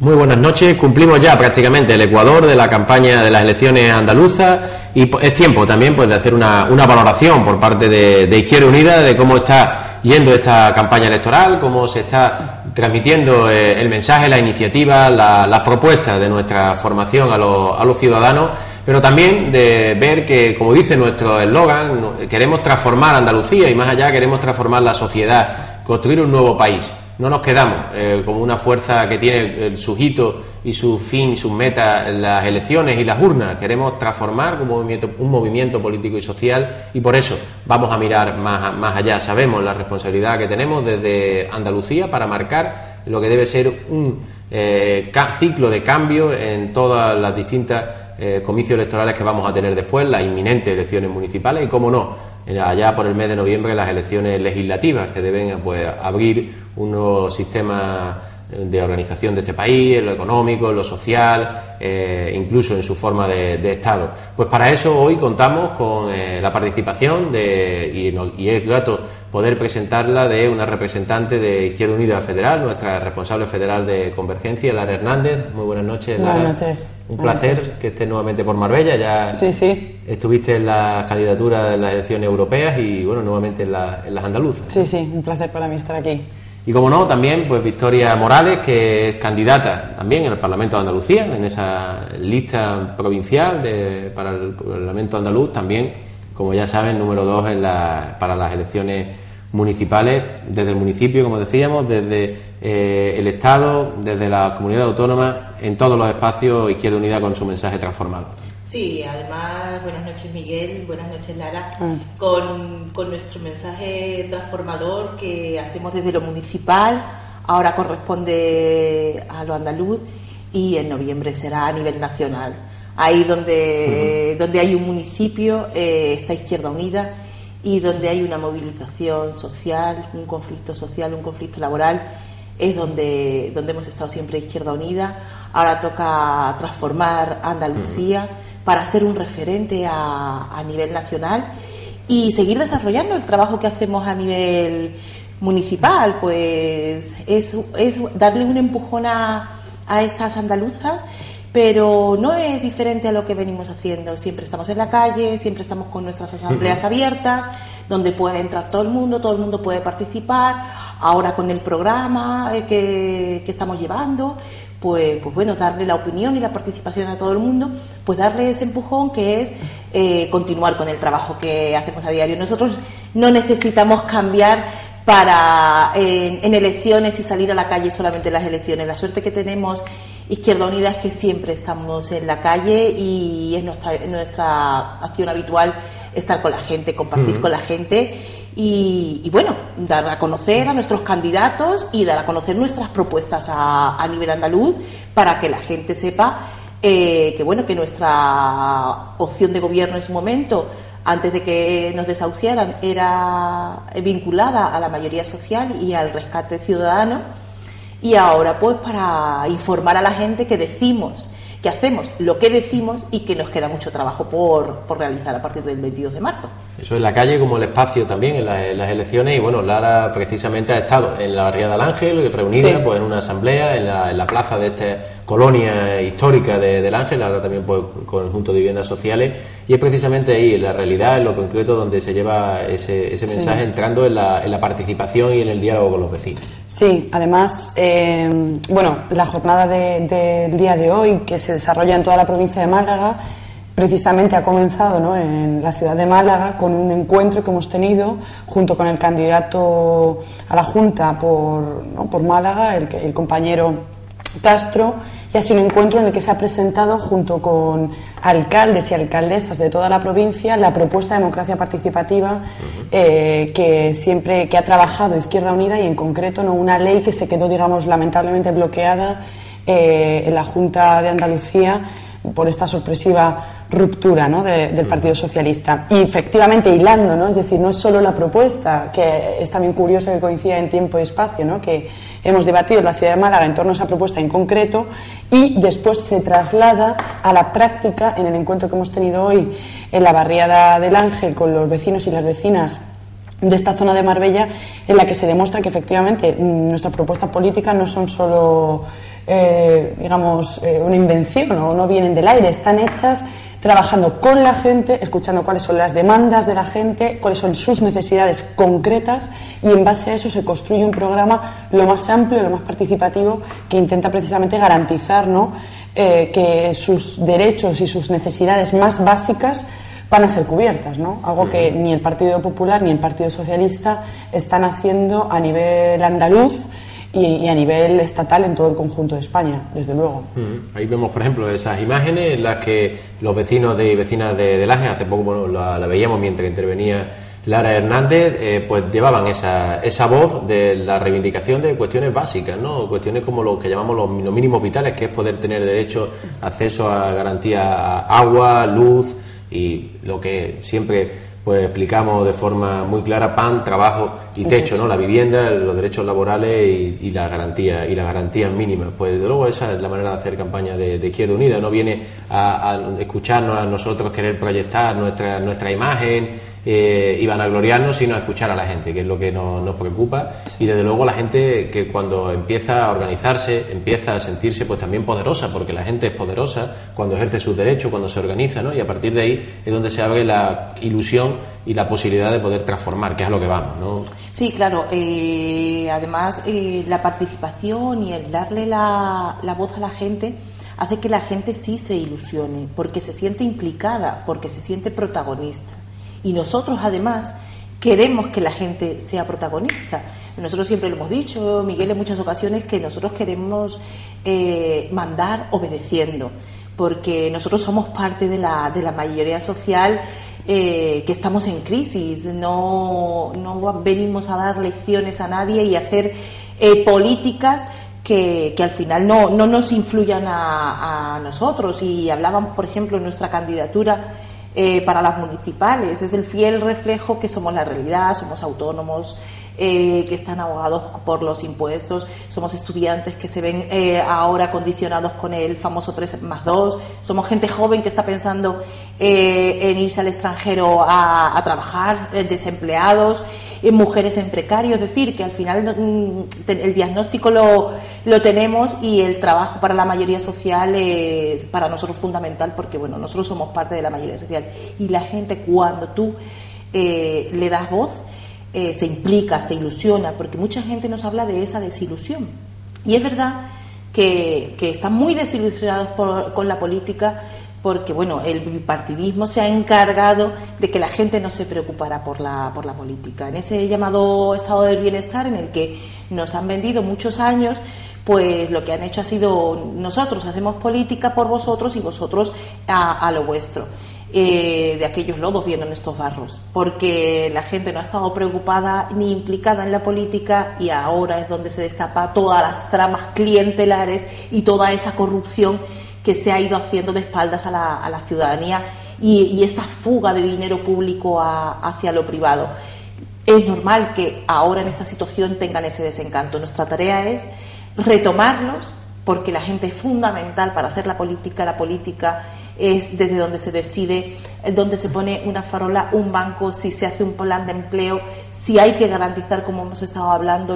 Muy buenas noches. Cumplimos ya prácticamente el ecuador de la campaña de las elecciones andaluzas y es tiempo también pues de hacer una valoración por parte de Izquierda Unida de cómo está yendo esta campaña electoral, cómo se está transmitiendo el mensaje, la iniciativa, las propuestas de nuestra formación a los ciudadanos, pero también de ver que, como dice nuestro eslogan, queremos transformar Andalucía y más allá queremos transformar la sociedad, construir un nuevo país. No nos quedamos como una fuerza que tiene sus hitos y su fin y sus metas en las elecciones y las urnas. Queremos transformar como un movimiento político y social y por eso vamos a mirar más allá. Sabemos la responsabilidad que tenemos desde Andalucía para marcar lo que debe ser un ciclo de cambio en todas las distintas comicios electorales que vamos a tener después, las inminentes elecciones municipales y, cómo no, allá por el mes de noviembre las elecciones legislativas que deben pues abrir un nuevo sistema de organización de este país, en lo económico, en lo social, incluso en su forma de Estado. Pues para eso hoy contamos con la participación y es grato poder presentarla de una representante de Izquierda Unida Federal, nuestra responsable federal de Convergencia, Lara Hernández. Muy buenas noches, Lara. Buenas noches. Un placer que estés nuevamente por Marbella. Ya sí. Estuviste en las candidaturas de las elecciones europeas y bueno, nuevamente en las andaluzas. Sí, un placer para mí estar aquí. Y como no, también pues Victoria Morales, que es candidata también en el Parlamento de Andalucía, en esa lista provincial para el Parlamento andaluz, también, como ya saben, número 2 para las elecciones municipales, desde el municipio, como decíamos, desde el Estado, desde la comunidad autónoma, en todos los espacios, Izquierda Unida con su mensaje transformado. Sí, además, buenas noches Miguel, buenas noches Lara, con nuestro mensaje transformador que hacemos desde lo municipal, ahora corresponde a lo andaluz y en noviembre será a nivel nacional. Ahí donde hay un municipio está Izquierda Unida y donde hay una movilización social, un conflicto laboral, es donde hemos estado siempre Izquierda Unida. Ahora toca transformar Andalucía para ser un referente a nivel nacional y seguir desarrollando el trabajo que hacemos a nivel municipal, pues es darle un empujón a estas andaluzas, pero no es diferente a lo que venimos haciendo. Siempre estamos en la calle, siempre estamos con nuestras asambleas abiertas, donde puede entrar todo el mundo puede participar. Ahora con el programa que estamos llevando, pues bueno, darle la opinión y la participación a todo el mundo, pues darle ese empujón que es continuar con el trabajo que hacemos a diario. Nosotros no necesitamos cambiar en elecciones y salir a la calle solamente en las elecciones. La suerte que tenemos Izquierda Unida es que siempre estamos en la calle y es nuestra acción habitual estar con la gente, compartir con la gente y bueno, dar a conocer a nuestros candidatos y dar a conocer nuestras propuestas a nivel andaluz para que la gente sepa que nuestra opción de gobierno en su momento, antes de que nos desahuciaran, era vinculada a la mayoría social y al rescate ciudadano, y ahora pues para informar a la gente que decimos, que hacemos lo que decimos y que nos queda mucho trabajo por realizar a partir del 22 de marzo. Eso es la calle como el espacio también en las elecciones y bueno, Lara precisamente ha estado en la barriada del Ángel, reunida pues en una asamblea en la plaza de esta colonia histórica del Ángel, ahora también pues con el conjunto de viviendas sociales, y es precisamente ahí, en la realidad, en lo concreto, donde se lleva ese mensaje entrando en la participación y en el diálogo con los vecinos. Sí, además, la jornada del día de hoy, que se desarrolla en toda la provincia de Málaga, precisamente ha comenzado, ¿no?, en la ciudad de Málaga con un encuentro que hemos tenido junto con el candidato a la Junta por Málaga, el compañero Castro, y ha sido un encuentro en el que se ha presentado junto con alcaldes y alcaldesas de toda la provincia la propuesta de democracia participativa que ha trabajado Izquierda Unida y en concreto no una ley que se quedó, digamos, lamentablemente bloqueada en la Junta de Andalucía por esta sorpresiva ruptura, ¿no?, del Partido Socialista. Y efectivamente hilando, ¿no?, es decir, no es solo la propuesta, que es también curioso que coincida en tiempo y espacio, ¿no?, que hemos debatido en la ciudad de Málaga en torno a esa propuesta en concreto y después se traslada a la práctica en el encuentro que hemos tenido hoy en la barriada del Ángel con los vecinos y las vecinas de esta zona de Marbella, en la que se demuestra que efectivamente nuestras propuestas políticas no son solo digamos, una invención o no vienen del aire, están hechas trabajando con la gente, escuchando cuáles son las demandas de la gente, cuáles son sus necesidades concretas, y en base a eso se construye un programa lo más amplio, lo más participativo, que intenta precisamente garantizar, ¿no?, que sus derechos y sus necesidades más básicas van a ser cubiertas, ¿no? Algo que ni el Partido Popular ni el Partido Socialista están haciendo a nivel andaluz y a nivel estatal en todo el conjunto de España, desde luego. Ahí vemos, por ejemplo, esas imágenes en las que los vecinos y vecinas de Laje, hace poco, bueno, la veíamos mientras intervenía Lara Hernández, pues llevaban esa voz de la reivindicación de cuestiones básicas, ¿no? Cuestiones como lo que llamamos los mínimos vitales, que es poder tener derecho a acceso a garantía a agua, luz y lo que siempre pues explicamos de forma muy clara: pan, trabajo y techo, ¿no? La vivienda, los derechos laborales y las garantías mínimas. Pues desde luego esa es la manera de hacer campaña de Izquierda Unida. No viene a escucharnos a nosotros querer proyectar nuestra imagen y vanagloriarnos, sino a escuchar a la gente, que es lo que nos preocupa. Y desde luego la gente, que cuando empieza a organizarse, empieza a sentirse pues también poderosa, porque la gente es poderosa cuando ejerce sus derechos, cuando se organiza, ¿no? Y a partir de ahí es donde se abre la ilusión y la posibilidad de poder transformar, que es a lo que vamos, ¿no? Sí, claro. Además, la participación y el darle la voz a la gente hace que la gente sí se ilusione, porque se siente implicada, porque se siente protagonista. Y nosotros, además, queremos que la gente sea protagonista. Nosotros siempre lo hemos dicho, Miguel, en muchas ocasiones, que nosotros queremos mandar obedeciendo, porque nosotros somos parte de la mayoría social que estamos en crisis. No venimos a dar lecciones a nadie y a hacer políticas que al final no nos influyan a nosotros. Y hablábamos, por ejemplo, en nuestra candidatura para las municipales, es el fiel reflejo que somos la realidad, somos autónomos que están ahogados por los impuestos, somos estudiantes que se ven ahora condicionados con el famoso 3+2, somos gente joven que está pensando en irse al extranjero a trabajar, desempleados, mujeres en precario. Es decir, que al final el diagnóstico lo tenemos, y el trabajo para la mayoría social es para nosotros fundamental, porque bueno, nosotros somos parte de la mayoría social, y la gente, cuando tú le das voz, se implica, se ilusiona, porque mucha gente nos habla de esa desilusión, y es verdad que están muy desilusionados con la política, porque bueno, el bipartidismo se ha encargado de que la gente no se preocupara por la política. En ese llamado estado del bienestar en el que nos han vendido muchos años, pues lo que han hecho ha sido: nosotros hacemos política por vosotros y vosotros a lo vuestro. De aquellos lodos vienen estos barros, porque la gente no ha estado preocupada ni implicada en la política, y ahora es donde se destapa todas las tramas clientelares y toda esa corrupción que se ha ido haciendo de espaldas a la ciudadanía, y esa fuga de dinero público hacia lo privado. Es normal que ahora en esta situación tengan ese desencanto. Nuestra tarea es retomarlos, porque la gente es fundamental para hacer la política. La política es desde donde se decide, donde se pone una farola, un banco, si se hace un plan de empleo, si hay que garantizar, como hemos estado hablando,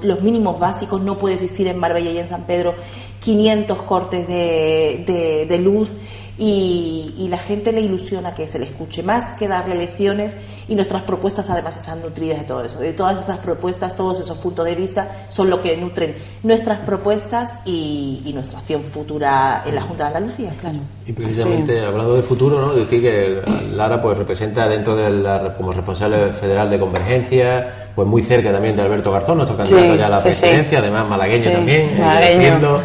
los mínimos básicos. No puede existir en Marbella y en San Pedro 500 cortes de luz, y la gente le ilusiona que se le escuche, más que darle lecciones. Y nuestras propuestas además están nutridas de todo eso, de todas esas propuestas, todos esos puntos de vista son lo que nutren nuestras propuestas y nuestra acción futura en la Junta de Andalucía, claro. Y precisamente, hablando de futuro, ¿no?, decir que Lara pues representa dentro como responsable federal de Convergencia, pues muy cerca también de Alberto Garzón, nuestro candidato ya a la presidencia, además malagueño también, malagueño.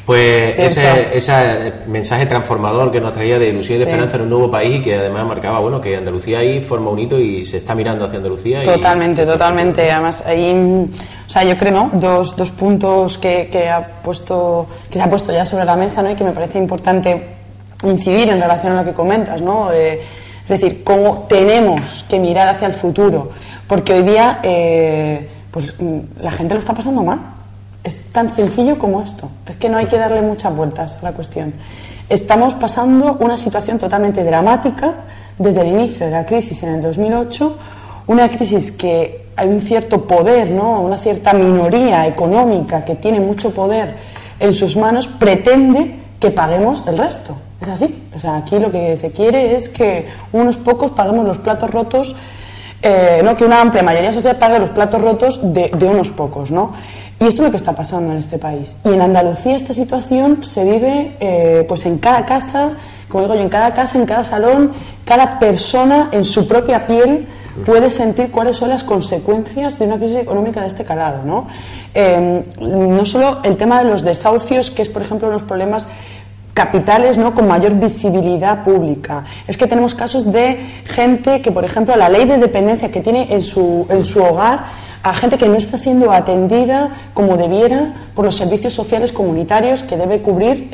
Pues ese mensaje transformador que nos traía de ilusión y de esperanza en un nuevo país, y que además marcaba, bueno, que Andalucía ahí forma un hito y se está mirando hacia Andalucía. Totalmente. Además, ahí, o sea, yo creo, ¿no?, dos puntos que se ha puesto ya sobre la mesa, ¿no?, y que me parece importante incidir en relación a lo que comentas, ¿no? Es decir, cómo tenemos que mirar hacia el futuro, porque hoy día pues la gente lo está pasando mal. Es tan sencillo como esto. Es que no hay que darle muchas vueltas a la cuestión. Estamos pasando una situación totalmente dramática desde el inicio de la crisis en el 2008, una crisis que hay un cierto poder, ¿no?, una cierta minoría económica que tiene mucho poder en sus manos, pretende que paguemos el resto. Es así. O sea, aquí lo que se quiere es que unos pocos paguemos los platos rotos, no que una amplia mayoría social pague los platos rotos de unos pocos, ¿no? Y esto es lo que está pasando en este país. Y en Andalucía esta situación se vive pues en cada casa, como digo yo, en cada casa, en cada salón, cada persona en su propia piel puede sentir cuáles son las consecuencias de una crisis económica de este calado, ¿no? No solo el tema de los desahucios, que es, por ejemplo, uno de los problemas capitales, ¿no?, con mayor visibilidad pública. Es que tenemos casos de gente que, por ejemplo, la ley de dependencia que tiene en su hogar, a gente que no está siendo atendida como debiera por los servicios sociales comunitarios que debe cubrir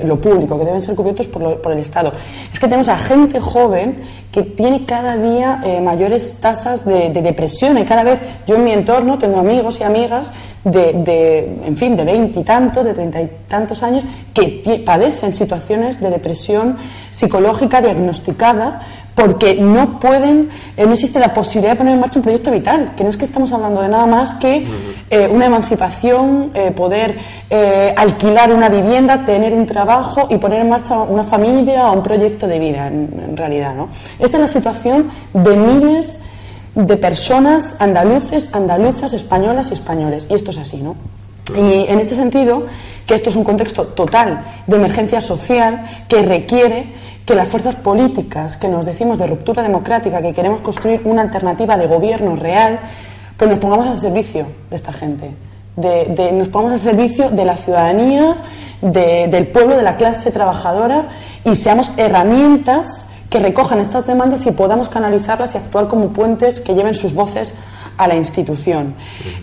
lo público, que deben ser cubiertos por el Estado. Es que tenemos a gente joven que tiene cada día mayores tasas de depresión, y cada vez yo en mi entorno tengo amigos y amigas en fin, de 20 y tantos, de 30 y tantos años, que padecen situaciones de depresión psicológica diagnosticada porque no pueden, no existe la posibilidad de poner en marcha un proyecto vital, que no es que estamos hablando de nada más que una emancipación, poder alquilar una vivienda, tener un trabajo y poner en marcha una familia o un proyecto de vida, en realidad, ¿no? Esta es la situación de miles de personas andaluces, andaluzas, españolas y españoles, y esto es así, ¿no? Y en este sentido, que esto es un contexto total de emergencia social que requiere que las fuerzas políticas que nos decimos de ruptura democrática, que queremos construir una alternativa de gobierno real, pues nos pongamos al servicio de esta gente, nos pongamos al servicio de la ciudadanía, del pueblo, de la clase trabajadora, y seamos herramientas que recojan estas demandas y podamos canalizarlas y actuar como puentes que lleven sus voces a la institución.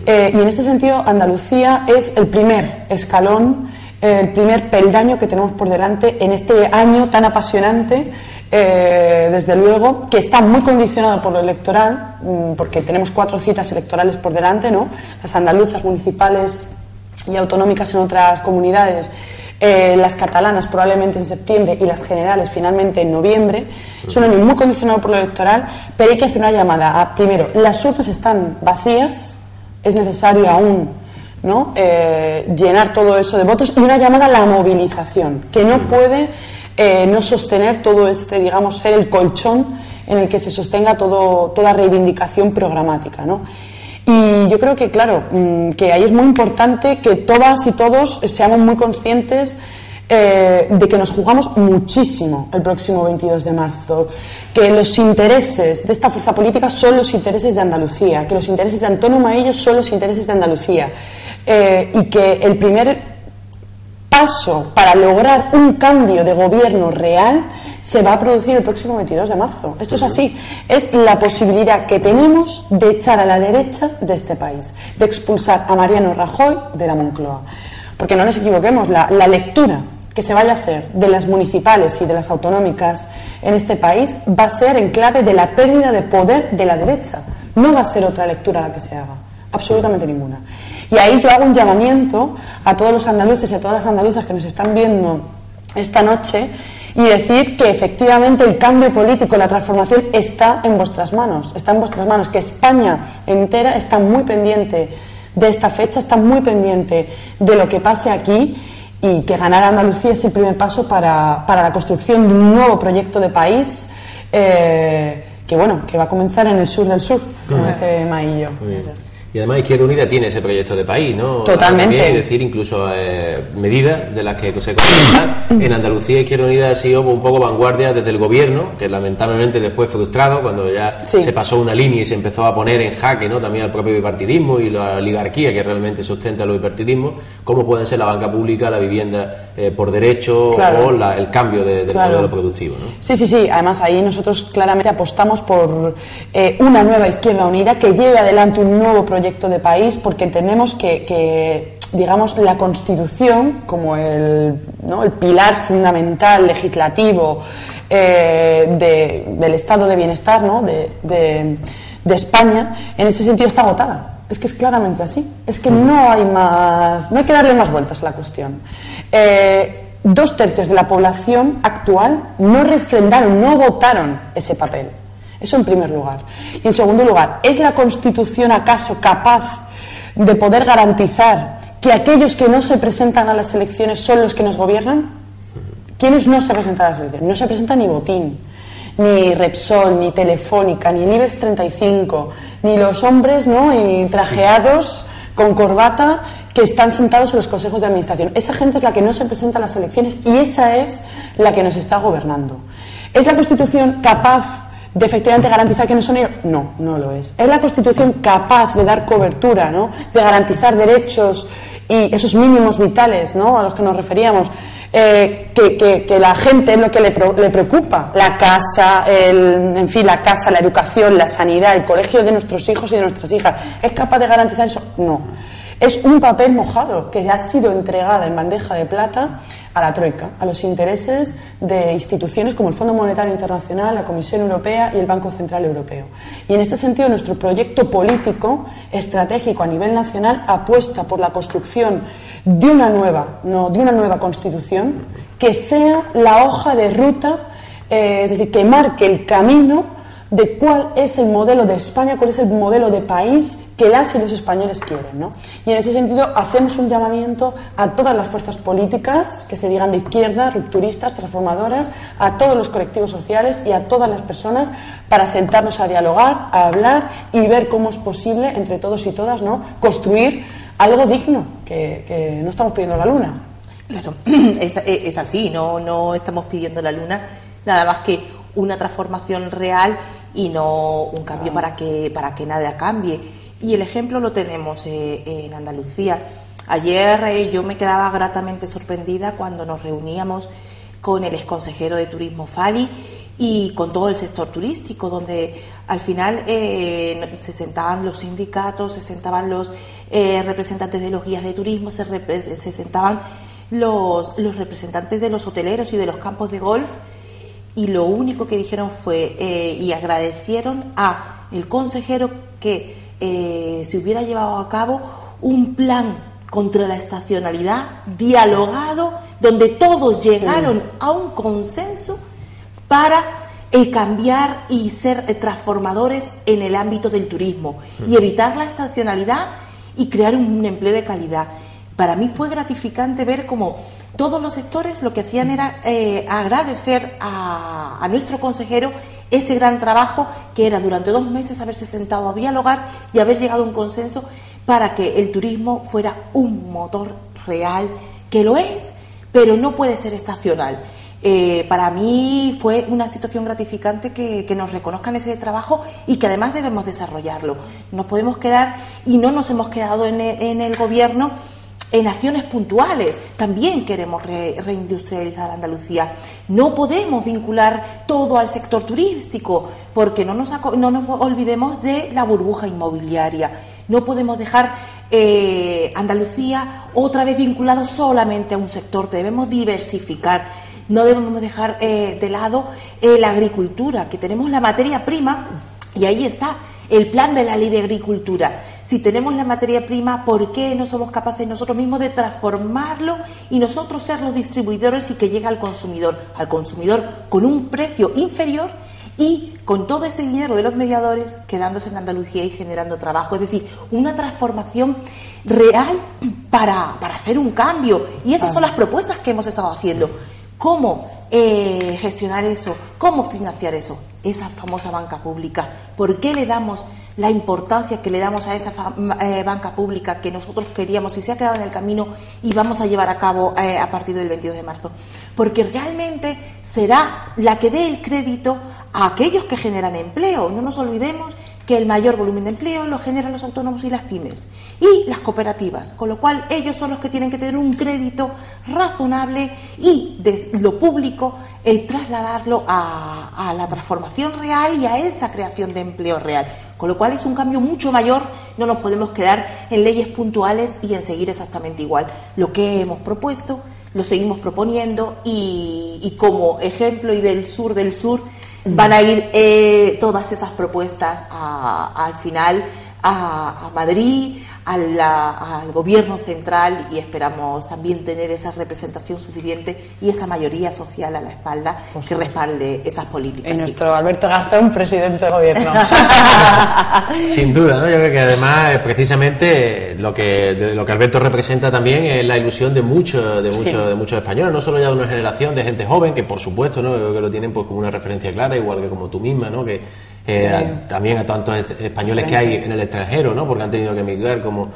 Y en este sentido, Andalucía es el primer escalón, el primer peldaño que tenemos por delante en este año tan apasionante, desde luego, que está muy condicionado por lo electoral, porque tenemos 4 citas electorales por delante, ¿no? Las andaluzas, municipales y autonómicas en otras comunidades, las catalanas probablemente en septiembre y las generales finalmente en noviembre. Es un año muy condicionado por lo electoral, pero hay que hacer una llamada a, primero, las urnas están vacías, es necesario aún, ¿no?, llenar todo eso de votos, y una llamada a la movilización, que no puede no sostener todo digamos, ser el colchón en el que se sostenga toda reivindicación programática, ¿no? Y yo creo que, claro, que ahí es muy importante que todas y todos seamos muy conscientes de que nos jugamos muchísimo el próximo 22 de marzo, que los intereses de esta fuerza política son los intereses de Andalucía, que los intereses de Antonio Maillo son los intereses de Andalucía, y que el primer paso para lograr un cambio de gobierno real se va a producir el próximo 22 de marzo. Esto es así. Es la posibilidad que tenemos de echar a la derecha de este país, de expulsar a Mariano Rajoy de la Moncloa. Porque no nos equivoquemos, la lectura que se vaya a hacer de las municipales y de las autonómicas en este país va a ser en clave de la pérdida de poder de la derecha. No va a ser otra lectura la que se haga, absolutamente ninguna. Y ahí yo hago un llamamiento a todos los andaluces y a todas las andaluzas que nos están viendo esta noche, y decir que efectivamente el cambio político, la transformación está en vuestras manos, que España entera está muy pendiente de esta fecha, está muy pendiente de lo que pase aquí, y que ganar Andalucía es el primer paso para la construcción de un nuevo proyecto de país, que va a comenzar en el sur del sur, como dice Maillo. Y además Izquierda Unida tiene ese proyecto de país, ¿no? Totalmente. También, es decir, incluso medidas de las que se comentan. En Andalucía Izquierda Unida ha sido un poco vanguardia desde el gobierno, que lamentablemente después frustrado, cuando ya se pasó una línea y se empezó a poner en jaque, ¿no?, también al propio bipartidismo y la oligarquía que realmente sustenta los bipartidismos, cómo pueden ser la banca pública, la vivienda por derecho, o el cambio del modelo productivo, ¿no? Sí. Además ahí nosotros claramente apostamos por una nueva Izquierda Unida que lleve adelante un nuevo proyecto de país, porque entendemos que digamos, la Constitución como el pilar fundamental legislativo del estado de bienestar, ¿no?, de España, en ese sentido está agotada. Es que es claramente así. Es que no hay que darle más vueltas a la cuestión. 2/3 de la población actual no refrendaron, no votaron ese papel. Eso en primer lugar. Y en segundo lugar, ¿es la Constitución acaso capaz de poder garantizar que aquellos que no se presentan a las elecciones son los que nos gobiernan? ¿Quiénes no se presentan a las elecciones? No se presenta ni Botín, ni Repsol, ni Telefónica, ni el IBEX 35, ni los hombres, ¿no?, y trajeados con corbata que están sentados en los consejos de administración. Esa gente es la que no se presenta a las elecciones y esa es la que nos está gobernando. ¿Es la Constitución capaz de efectivamente garantizar que no son ellos? No, no lo es. ¿Es la Constitución capaz de dar cobertura, ¿no?, de garantizar derechos y esos mínimos vitales, ¿no?, a los que nos referíamos? Que la gente es lo que le preocupa, la casa, en fin, la casa, la educación, la sanidad, el colegio de nuestros hijos y de nuestras hijas. ¿Es capaz de garantizar eso? No. Es un papel mojado que ha sido entregada en bandeja de plata a la Troika, a los intereses de instituciones como el Fondo Monetario Internacional, la Comisión Europea y el Banco Central Europeo. Y en este sentido, nuestro proyecto político estratégico a nivel nacional apuesta por la construcción de una nueva Constitución que sea la hoja de ruta, es decir, que marque el camino de cuál es el modelo de España, cuál es el modelo de país que las y los españoles quieren, ¿no? Y en ese sentido hacemos un llamamiento a todas las fuerzas políticas que se digan de izquierda, rupturistas, transformadoras, a todos los colectivos sociales y a todas las personas para sentarnos a dialogar, a hablar y ver cómo es posible entre todos y todas, ¿no?, construir algo digno, que no estamos pidiendo la luna. Claro, es así, no estamos pidiendo la luna, nada más que una transformación real y no un cambio para que nada cambie. Y el ejemplo lo tenemos en Andalucía. Ayer yo me quedaba gratamente sorprendida cuando nos reuníamos con el exconsejero de Turismo Fali y con todo el sector turístico, donde al final se sentaban los sindicatos, se sentaban los representantes de los guías de turismo, se sentaban los representantes de los hoteleros y de los campos de golf, y lo único que dijeron fue y agradecieron a el consejero que se hubiera llevado a cabo un plan contra la estacionalidad dialogado, donde todos llegaron a un consenso para cambiar y ser transformadores en el ámbito del turismo y evitar la estacionalidad y crear un empleo de calidad. Para mí fue gratificante ver cómo todos los sectores lo que hacían era agradecer a nuestro consejero ese gran trabajo que era durante 2 meses haberse sentado a dialogar y haber llegado a un consenso para que el turismo fuera un motor real, que lo es, pero no puede ser estacional. Para mí fue una situación gratificante que nos reconozcan ese trabajo y que además debemos desarrollarlo. Nos podemos quedar, y no nos hemos quedado en el gobierno, en acciones puntuales. También queremos reindustrializar Andalucía. No podemos vincular todo al sector turístico, porque no nos olvidemos de la burbuja inmobiliaria. No podemos dejar Andalucía otra vez vinculado solamente a un sector. Debemos diversificar. No debemos dejar de lado la agricultura, que tenemos la materia prima, y ahí está el plan de la ley de agricultura. Si tenemos la materia prima, ¿por qué no somos capaces nosotros mismos de transformarlo y nosotros ser los distribuidores y que llegue al consumidor con un precio inferior y con todo ese dinero de los mediadores quedándose en Andalucía y generando trabajo? Es decir, una transformación real para hacer un cambio. Y esas son las propuestas que hemos estado haciendo. ¿Cómo gestionar eso? ¿Cómo financiar eso? Esa famosa banca pública. ¿Por qué le damos la importancia que le damos a esa banca pública que nosotros queríamos y se ha quedado en el camino y vamos a llevar a cabo a partir del 22 de marzo? Porque realmente será la que dé el crédito a aquellos que generan empleo. No nos olvidemos que el mayor volumen de empleo lo generan los autónomos y las pymes y las cooperativas, con lo cual ellos son los que tienen que tener un crédito razonable y de lo público trasladarlo a la transformación real y a esa creación de empleo real, con lo cual es un cambio mucho mayor. No nos podemos quedar en leyes puntuales y en seguir exactamente igual. Lo que hemos propuesto lo seguimos proponiendo y como ejemplo y del sur van a ir todas esas propuestas al final a Madrid, al gobierno central, y esperamos también tener esa representación suficiente y esa mayoría social a la espalda que respalde esas políticas. Y nuestro Alberto Garzón, presidente del gobierno. Sin duda, ¿no? Yo creo que además precisamente lo que Alberto representa también es la ilusión de muchos españoles, no solo ya de una generación de gente joven, que por supuesto, ¿no? Yo creo que lo tienen pues como una referencia clara, igual que como tú misma, ¿no? Que también a tantos españoles que hay en el extranjero, ¿no? Porque han tenido que emigrar, como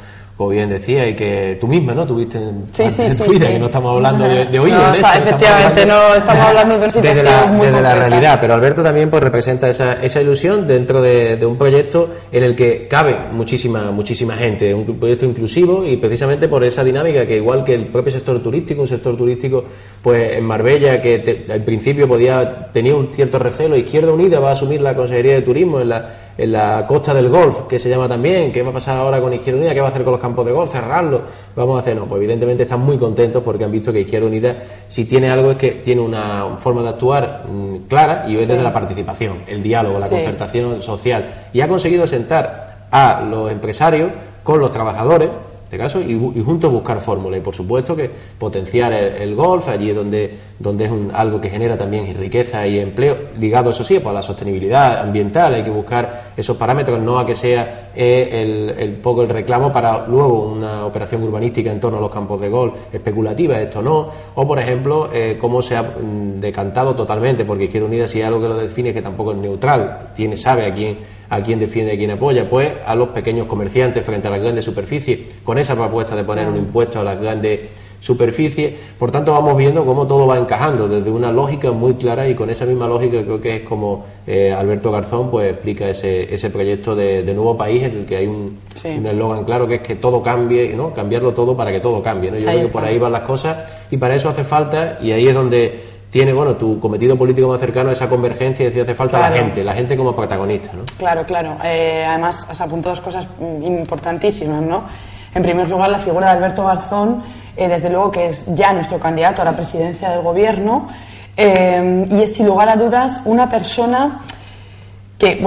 bien decía, y que tú misma, ¿no? Tuviste en Twitter, que no estamos hablando de oído. No, efectivamente, no estamos hablando de una situación muy desde concreta. la realidad, pero Alberto también pues representa esa ilusión dentro de un proyecto en el que cabe muchísima gente, un proyecto inclusivo, y precisamente por esa dinámica que, igual que el propio sector turístico, un sector turístico pues en Marbella que al principio tenía un cierto recelo. Izquierda Unida va a asumir la Consejería de Turismo en la Costa del Golf, que se llama también. ¿Qué va a pasar ahora con Izquierda Unida? ¿Qué va a hacer con los campos de golf? ¿Cerrarlos? Vamos a hacer, no, pues evidentemente están muy contentos porque han visto que Izquierda Unida, si tiene algo, es que tiene una forma de actuar clara, y es desde la participación, el diálogo, la concertación social, y ha conseguido sentar a los empresarios con los trabajadores, en este caso, y juntos buscar fórmulas. Y por supuesto que potenciar el golf allí donde es algo que genera también riqueza y empleo, ligado, eso sí, pues a la sostenibilidad ambiental. Hay que buscar esos parámetros, no a que sea el reclamo para luego una operación urbanística en torno a los campos de golf especulativa, esto no. O por ejemplo, cómo se ha decantado totalmente, porque Izquierda Unida, si hay algo que lo define, es que tampoco es neutral, sabe a quién defiende y a quién apoya, pues a los pequeños comerciantes frente a las grandes superficies, con esa propuesta de poner un impuesto a las grandes superficies. Por tanto, vamos viendo cómo todo va encajando desde una lógica muy clara, y con esa misma lógica creo que es como Alberto Garzón pues explica ese proyecto de nuevo país, en el que hay un eslogan claro, que es que todo cambie, ¿no? Cambiarlo todo para que todo cambie, ¿no? Yo creo que por ahí van las cosas, y para eso hace falta, y ahí es donde tiene, tu cometido político más cercano, esa convergencia, y decir, hace falta la gente como protagonista, ¿no? Claro. Además, has apuntado dos cosas importantísimas, ¿no? En primer lugar, la figura de Alberto Garzón, desde luego que es ya nuestro candidato a la presidencia del gobierno, y es sin lugar a dudas una persona que,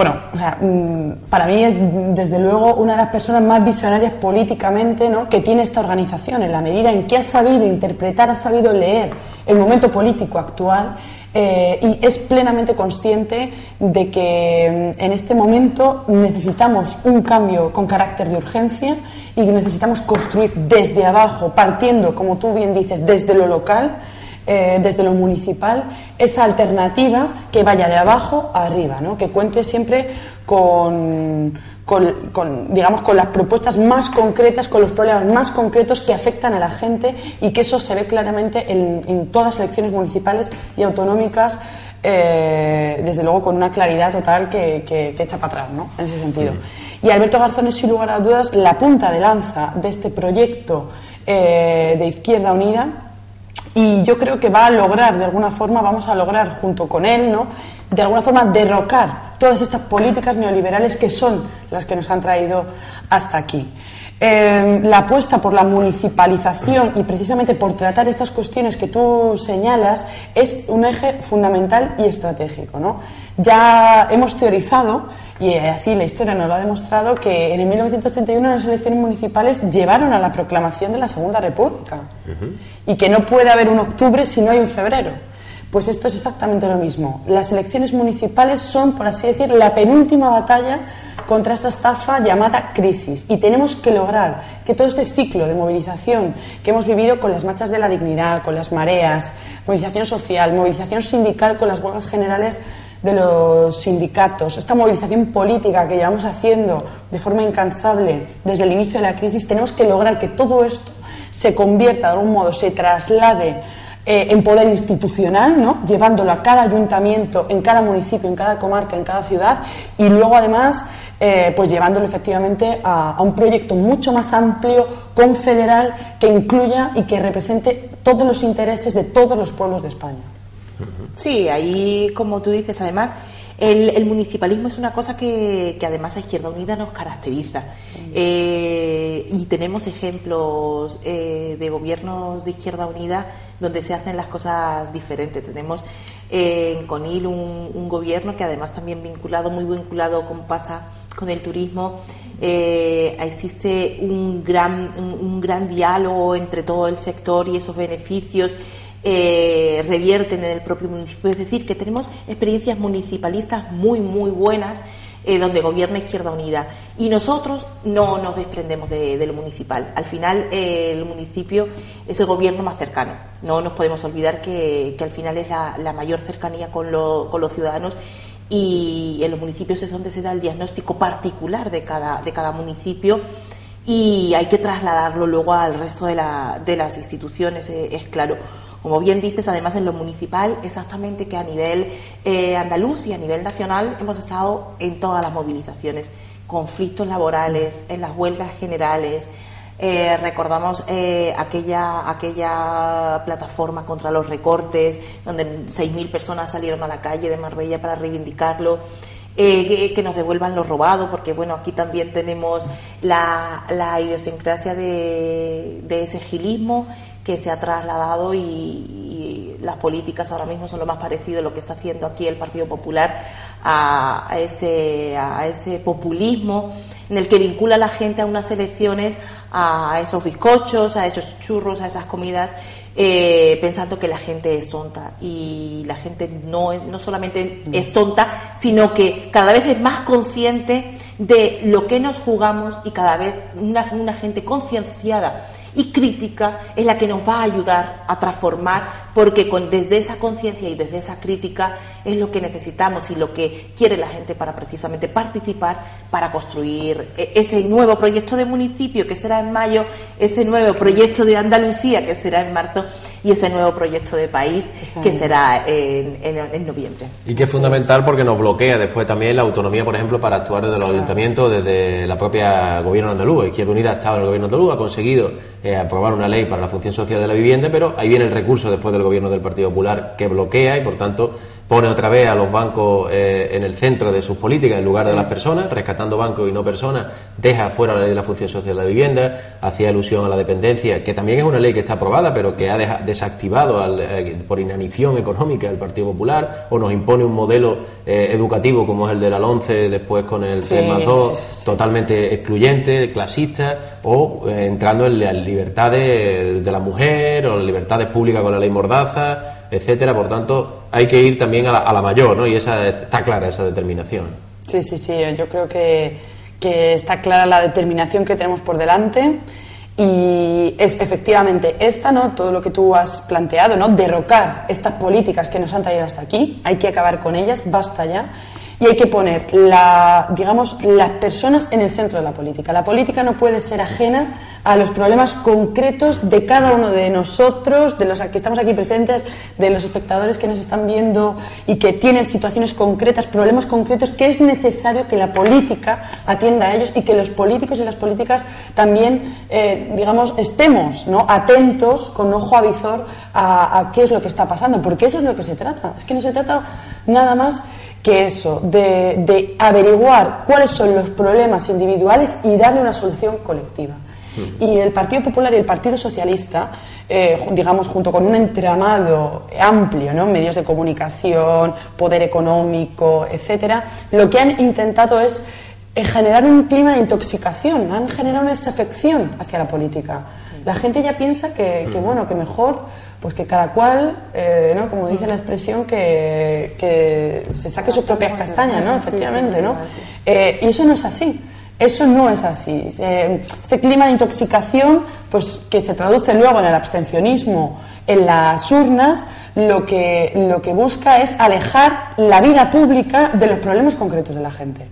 para mí es desde luego una de las personas más visionarias políticamente, ¿no?, que tiene esta organización, en la medida en que ha sabido interpretar, ha sabido leer el momento político actual, y es plenamente consciente de que en este momento necesitamos un cambio con carácter de urgencia, y que necesitamos construir desde abajo, partiendo, como tú bien dices, desde lo local, desde lo municipal, esa alternativa que vaya de abajo a arriba, ¿no? Que cuente siempre con las propuestas más concretas, con los problemas más concretos que afectan a la gente, y que eso se ve claramente en todas las elecciones municipales y autonómicas, desde luego con una claridad total que echa para atrás, ¿no? En ese sentido. Y Alberto Garzón es, sin lugar a dudas, la punta de lanza de este proyecto de Izquierda Unida, y yo creo que vamos a lograr junto con él, ¿no?, de alguna forma derrocar todas estas políticas neoliberales que son las que nos han traído hasta aquí. La apuesta por la municipalización, y precisamente por tratar estas cuestiones que tú señalas, es un eje fundamental y estratégico, ¿no? Ya hemos teorizado, y así la historia nos lo ha demostrado, que en el 1931 las elecciones municipales llevaron a la proclamación de la Segunda República, y que no puede haber un octubre si no hay un febrero. Pues esto es exactamente lo mismo. Las elecciones municipales son, por así decir, la penúltima batalla contra esta estafa llamada crisis, y tenemos que lograr que todo este ciclo de movilización que hemos vivido con las marchas de la dignidad, con las mareas, movilización social, movilización sindical con las huelgas generales de los sindicatos, esta movilización política que llevamos haciendo de forma incansable desde el inicio de la crisis, tenemos que lograr que todo esto se convierta, de algún modo, se traslade en poder institucional, ¿no?, llevándolo a cada ayuntamiento, en cada municipio, en cada comarca, en cada ciudad, y luego además pues llevándolo efectivamente a un proyecto mucho más amplio, confederal, que incluya y que represente todos los intereses de todos los pueblos de España. Sí, ahí, como tú dices, además, el municipalismo es una cosa que además a Izquierda Unida nos caracteriza. Y tenemos ejemplos de gobiernos de Izquierda Unida donde se hacen las cosas diferentes. Tenemos en Conil un gobierno que además también muy vinculado, como pasa el turismo, existe un gran diálogo entre todo el sector y esos beneficios revierten en el propio municipio. Es decir, que tenemos experiencias municipalistas muy buenas donde gobierna Izquierda Unida, y nosotros no nos desprendemos de lo municipal. Al final el municipio es el gobierno más cercano, no nos podemos olvidar que al final es la mayor cercanía con los ciudadanos, y en los municipios es donde se da el diagnóstico particular de cada municipio, y hay que trasladarlo luego al resto de las instituciones, es claro. Como bien dices, además en lo municipal, exactamente que a nivel andaluz y a nivel nacional hemos estado en todas las movilizaciones, conflictos laborales, en las huelgas generales. Recordamos aquella plataforma contra los recortes, donde 6.000 personas salieron a la calle de Marbella para reivindicarlo. Que nos devuelvan lo robado, porque bueno, aquí también tenemos la idiosincrasia de ese gilismo que se ha trasladado, y las políticas ahora mismo son lo más parecido a lo que está haciendo aquí el Partido Popular, a ese populismo en el que vincula a la gente a unas elecciones, a esos bizcochos, a esos churros, a esas comidas, pensando que la gente es tonta, y la gente no solamente es tonta, sino que cada vez es más consciente de lo que nos jugamos, y cada vez una gente concienciada y crítica es la que nos va a ayudar a transformar, porque desde esa conciencia y desde esa crítica es lo que necesitamos y lo que quiere la gente para precisamente participar, para construir ese nuevo proyecto de municipio que será en mayo, ese nuevo proyecto de Andalucía que será en marzo, y ese nuevo proyecto de país que será en noviembre. Y que es fundamental porque nos bloquea después también la autonomía, por ejemplo, para actuar desde los ayuntamientos, desde la propia gobierno andaluz. Izquierda Unida ha estado en el gobierno andaluz, ha conseguido aprobar una ley para la función social de la vivienda, pero ahí viene el recurso después del gobierno del Partido Popular que bloquea, y por tanto pone otra vez a los bancos en el centro de sus políticas en lugar de las personas, rescatando bancos y no personas, deja fuera la ley de la función social de la vivienda, hacía alusión a la dependencia, que también es una ley que está aprobada, pero que ha desactivado por inanición económica el Partido Popular, o nos impone un modelo educativo como es el de la LOMCE, después con el 3+2, totalmente excluyente, clasista, o entrando en la libertad de la mujer, o las libertades públicas con la ley Mordaza, etcétera. Por tanto, hay que ir también a la mayor, ¿no? Y está clara esa determinación. Sí, yo creo que está clara la determinación que tenemos por delante, y es efectivamente esta, ¿no? Todo lo que tú has planteado, ¿no? Derrocar estas políticas que nos han traído hasta aquí, hay que acabar con ellas, basta ya. Y hay que poner las personas en el centro de la política. La política no puede ser ajena a los problemas concretos de cada uno de nosotros, de los que estamos aquí presentes, de los espectadores que nos están viendo y que tienen situaciones concretas, problemas concretos, que es necesario que la política atienda a ellos, y que los políticos y las políticas también, estemos, ¿no?, atentos, con ojo avizor a qué es lo que está pasando, porque eso es lo que se trata. Es que no se trata nada más que eso, de averiguar cuáles son los problemas individuales y darle una solución colectiva. Y el Partido Popular y el Partido Socialista, junto con un entramado amplio, ¿no?, medios de comunicación, poder económico, etcétera, lo que han intentado es generar un clima de intoxicación, han generado una desafección hacia la política. La gente ya piensa que mejor, pues que cada cual, ¿no?, como dice la expresión, que se saque sus propias castañas, ¿no?, efectivamente, ¿no? Y eso no es así. Eso no es así. Este clima de intoxicación, pues que se traduce luego en el abstencionismo en las urnas, lo que busca es alejar la vida pública de los problemas concretos de la gente.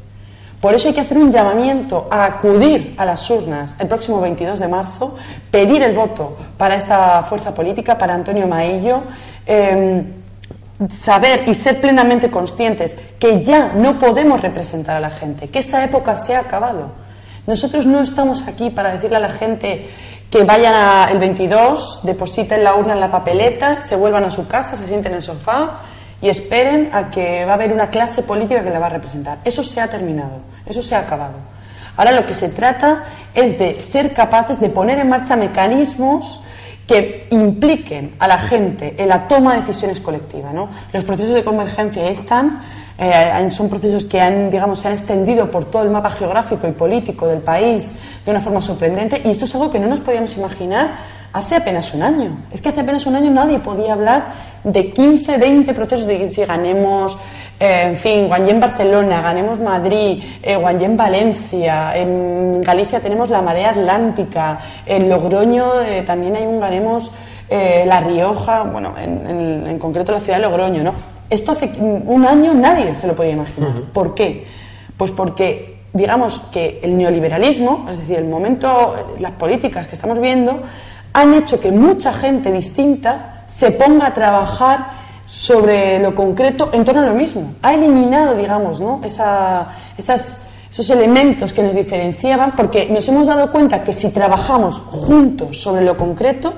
Por eso hay que hacer un llamamiento a acudir a las urnas el próximo 22 de marzo, pedir el voto para esta fuerza política, para Antonio Maillo, saber y ser plenamente conscientes que ya no podemos representar a la gente, que esa época se ha acabado. Nosotros no estamos aquí para decirle a la gente que vayan el 22, depositen la urna en la papeleta, se vuelvan a su casa, se sienten en el sofá y esperen a que va a haber una clase política que la va a representar. Eso se ha terminado, eso se ha acabado. Ahora lo que se trata es de ser capaces de poner en marcha mecanismos que impliquen a la gente en la toma de decisiones colectivas, ¿no? Los procesos de convergencia están, son procesos que digamos, se han extendido por todo el mapa geográfico y político del país de una forma sorprendente, y esto es algo que no nos podíamos imaginar hace apenas un año. Es que hace apenas un año nadie podía hablar de 15, 20 procesos de que si ganemos, en fin, Guanyén Barcelona, ganemos Madrid, Guanyén Valencia, en Galicia tenemos la Marea Atlántica, en Logroño también hay un ganemos La Rioja, bueno, en concreto la ciudad de Logroño, ¿no? Esto hace un año nadie se lo podía imaginar. ¿Por qué? Pues porque, digamos, que el neoliberalismo, es decir, el momento, las políticas que estamos viendo, han hecho que mucha gente distinta se ponga a trabajar sobre lo concreto en torno a lo mismo. Ha eliminado, digamos, ¿no?, esos elementos que nos diferenciaban, porque nos hemos dado cuenta que si trabajamos juntos sobre lo concreto,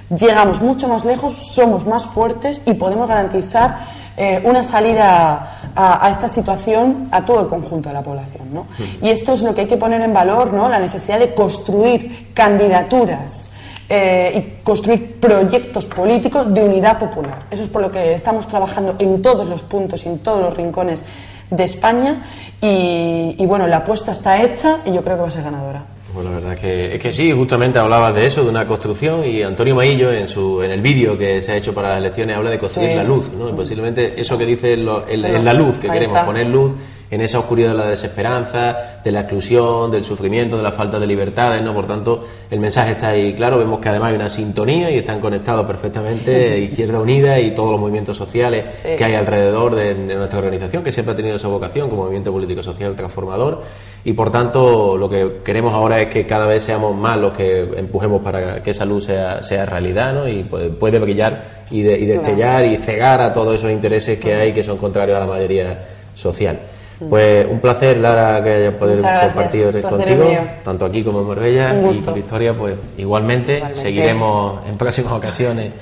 llegamos mucho más lejos, somos más fuertes y podemos garantizar una salida a esta situación a todo el conjunto de la población, ¿no? Y esto es lo que hay que poner en valor, ¿no?, la necesidad de construir candidaturas y construir proyectos políticos de unidad popular. Eso es por lo que estamos trabajando en todos los puntos y en todos los rincones de España y bueno, la apuesta está hecha y yo creo que va a ser ganadora. Pues la verdad es que sí, justamente hablabas de eso, de una construcción, y Antonio Maillo en el vídeo que se ha hecho para las elecciones habla de construir la luz, ¿no? Y posiblemente eso que dice en la luz, que queremos poner luz en esa oscuridad de la desesperanza, de la exclusión, del sufrimiento, de la falta de libertades, ¿no? Por tanto, el mensaje está ahí claro. Vemos que además hay una sintonía y están conectados perfectamente Izquierda Unida y todos los movimientos sociales que hay alrededor de nuestra organización, que siempre ha tenido esa vocación como movimiento político social transformador. Y por tanto, lo que queremos ahora es que cada vez seamos más los que empujemos para que esa luz sea realidad, ¿no? Y puede brillar y destellar y cegar a todos esos intereses que hay que son contrarios a la mayoría social. Pues un placer, Lara, que hayas podido compartir contigo, tanto aquí como en Marbella, y con Victoria, pues igualmente. Seguiremos en próximas ocasiones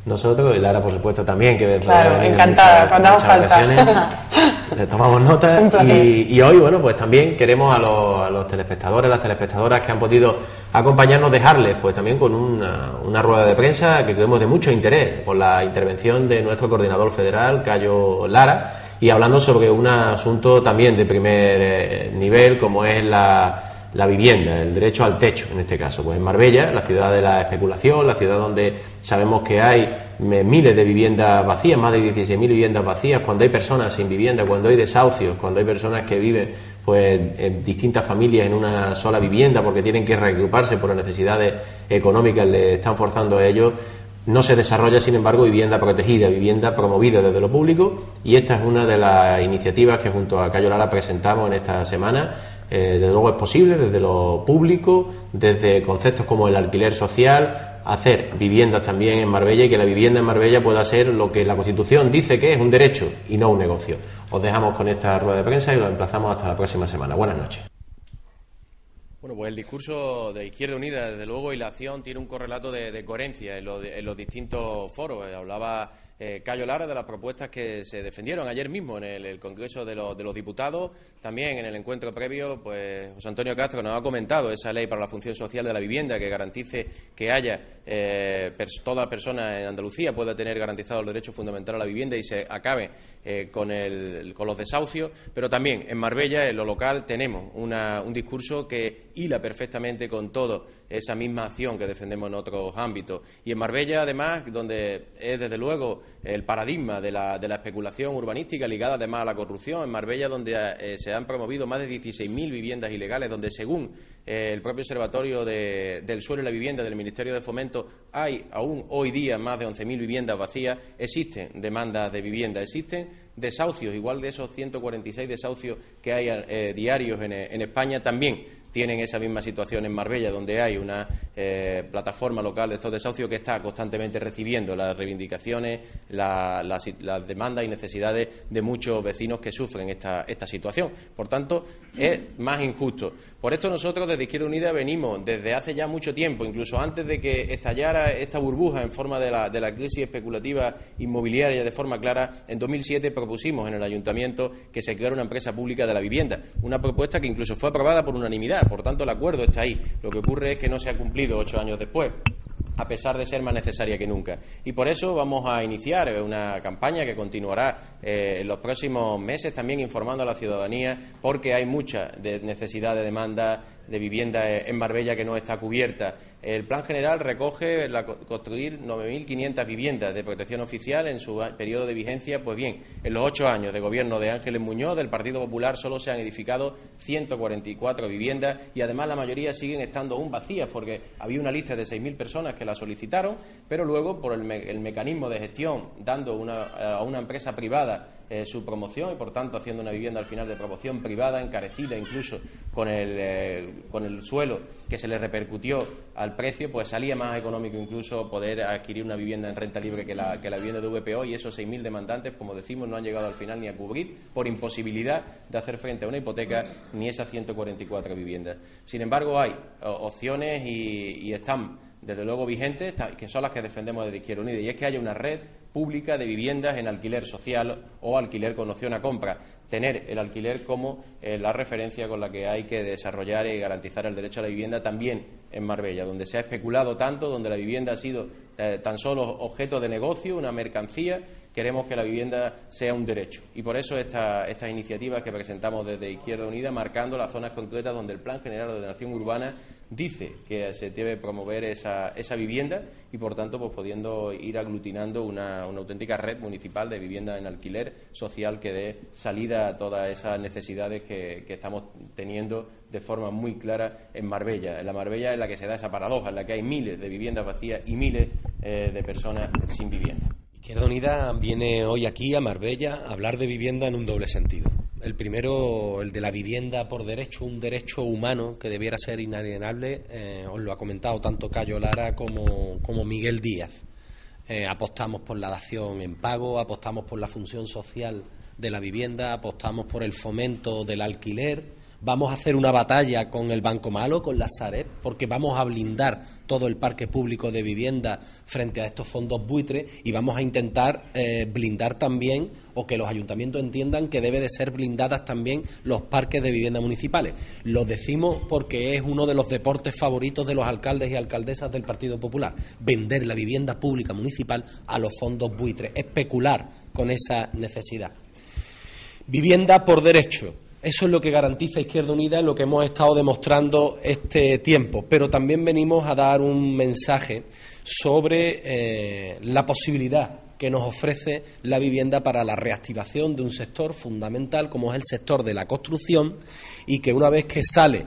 nosotros, y Lara, por supuesto, también, que claro, encantada, cuando haga falta. Le tomamos nota. Y hoy, bueno, pues también queremos a los telespectadores, las telespectadoras que han podido acompañarnos, dejarles pues también con una rueda de prensa que creemos de mucho interés, con la intervención de nuestro coordinador federal, Cayo Lara, y hablando sobre un asunto también de primer nivel, como es la vivienda, el derecho al techo, en este caso. Pues en Marbella, la ciudad de la especulación, la ciudad donde sabemos que hay miles de viviendas vacías, más de 16.000 viviendas vacías, cuando hay personas sin vivienda, cuando hay desahucios, cuando hay personas que viven pues en distintas familias en una sola vivienda porque tienen que reagruparse por las necesidades económicas, le están forzando a ellos. No se desarrolla, sin embargo, vivienda protegida, vivienda promovida desde lo público, y esta es una de las iniciativas que junto a Cayo Lara presentamos en esta semana. Desde luego es posible, desde lo público, desde conceptos como el alquiler social, hacer viviendas también en Marbella, y que la vivienda en Marbella pueda ser lo que la Constitución dice que es un derecho y no un negocio. Os dejamos con esta rueda de prensa y los emplazamos hasta la próxima semana. Buenas noches. Bueno, pues el discurso de Izquierda Unida, desde luego, y la acción tiene un correlato de coherencia en los distintos foros. Hablaba Cayo Lara de las propuestas que se defendieron ayer mismo en el Congreso de los Diputados. También en el encuentro previo, pues José Antonio Castro nos ha comentado esa ley para la función social de la vivienda que garantice que haya toda persona en Andalucía pueda tener garantizado el derecho fundamental a la vivienda y se acabe con los desahucios. Pero también en Marbella, en lo local, tenemos un discurso que hila perfectamente con todo esa misma acción que defendemos en otros ámbitos. Y en Marbella, además, donde es desde luego el paradigma de la especulación urbanística ligada además a la corrupción, en Marbella, donde se han promovido más de 16.000 viviendas ilegales, donde según el propio Observatorio del Suelo y la Vivienda del Ministerio de Fomento hay aún hoy día más de 11.000 viviendas vacías. Existen demandas de vivienda, existen desahucios, igual de esos 146 desahucios que hay diarios en España, también tienen esa misma situación en Marbella, donde hay una plataforma local de estos desahucios que está constantemente recibiendo las reivindicaciones, las demandas y necesidades de muchos vecinos que sufren esta situación. Por tanto, es más injusto. Por esto nosotros desde Izquierda Unida venimos desde hace ya mucho tiempo, incluso antes de que estallara esta burbuja en forma de la crisis especulativa inmobiliaria de forma clara. En 2007 propusimos en el Ayuntamiento que se creara una empresa pública de la vivienda, una propuesta que incluso fue aprobada por unanimidad. Por tanto, el acuerdo está ahí. Lo que ocurre es que no se ha cumplido 8 años después. a pesar de ser más necesaria que nunca. Y por eso vamos a iniciar una campaña que continuará en los próximos meses, también informando a la ciudadanía, porque hay mucha necesidad de demanda de vivienda en Marbella que no está cubierta. El plan general recoge construir 9.500 viviendas de protección oficial en su periodo de vigencia. Pues bien, en los 8 años de gobierno de Ángeles Muñoz, del Partido Popular, solo se han edificado 144 viviendas y además la mayoría siguen estando aún vacías porque había una lista de 6.000 personas que la solicitaron, pero luego por el mecanismo de gestión, dando a una empresa privada su promoción y por tanto haciendo una vivienda al final de promoción privada, encarecida incluso con el suelo que se le repercutió al precio, pues salía más económico incluso poder adquirir una vivienda en renta libre que la vivienda de VPO, y esos 6.000 demandantes, como decimos, no han llegado al final ni a cubrir por imposibilidad de hacer frente a una hipoteca ni esas 144 viviendas. Sin embargo, hay opciones y están desde luego vigentes, que son las que defendemos desde Izquierda Unida, y es que haya una red pública de viviendas en alquiler social o alquiler con opción a compra. Tener el alquiler como la referencia con la que hay que desarrollar y garantizar el derecho a la vivienda también en Marbella, donde se ha especulado tanto, donde la vivienda ha sido tan solo objeto de negocio, una mercancía. Queremos que la vivienda sea un derecho y por eso estas iniciativas que presentamos desde Izquierda Unida, marcando las zonas concretas donde el Plan General de Ordenación Urbana dice que se debe promover esa vivienda y por tanto pues pudiendo ir aglutinando una auténtica red municipal de vivienda en alquiler social que dé salida a todas esas necesidades que estamos teniendo de forma muy clara en Marbella. En la Marbella en la que se da esa paradoja, en la que hay miles de viviendas vacías y miles de personas sin vivienda. Izquierda Unida viene hoy aquí a Marbella a hablar de vivienda en un doble sentido. El primero, el de la vivienda por derecho, un derecho humano que debiera ser inalienable. Os lo ha comentado tanto Cayo Lara como Miguel Díaz. Apostamos por la dación en pago, apostamos por la función social de la vivienda, apostamos por el fomento del alquiler. Vamos a hacer una batalla con el Banco Malo, con la Sareb, porque vamos a blindar todo el parque público de vivienda frente a estos fondos buitres y vamos a intentar blindar también, o que los ayuntamientos entiendan que debe de ser blindadas también los parques de vivienda municipales. Lo decimos porque es uno de los deportes favoritos de los alcaldes y alcaldesas del Partido Popular, vender la vivienda pública municipal a los fondos buitres, especular con esa necesidad. Vivienda por derecho. Eso es lo que garantiza Izquierda Unida, lo que hemos estado demostrando este tiempo, pero también venimos a dar un mensaje sobre la posibilidad que nos ofrece la vivienda para la reactivación de un sector fundamental como es el sector de la construcción, y que una vez que sale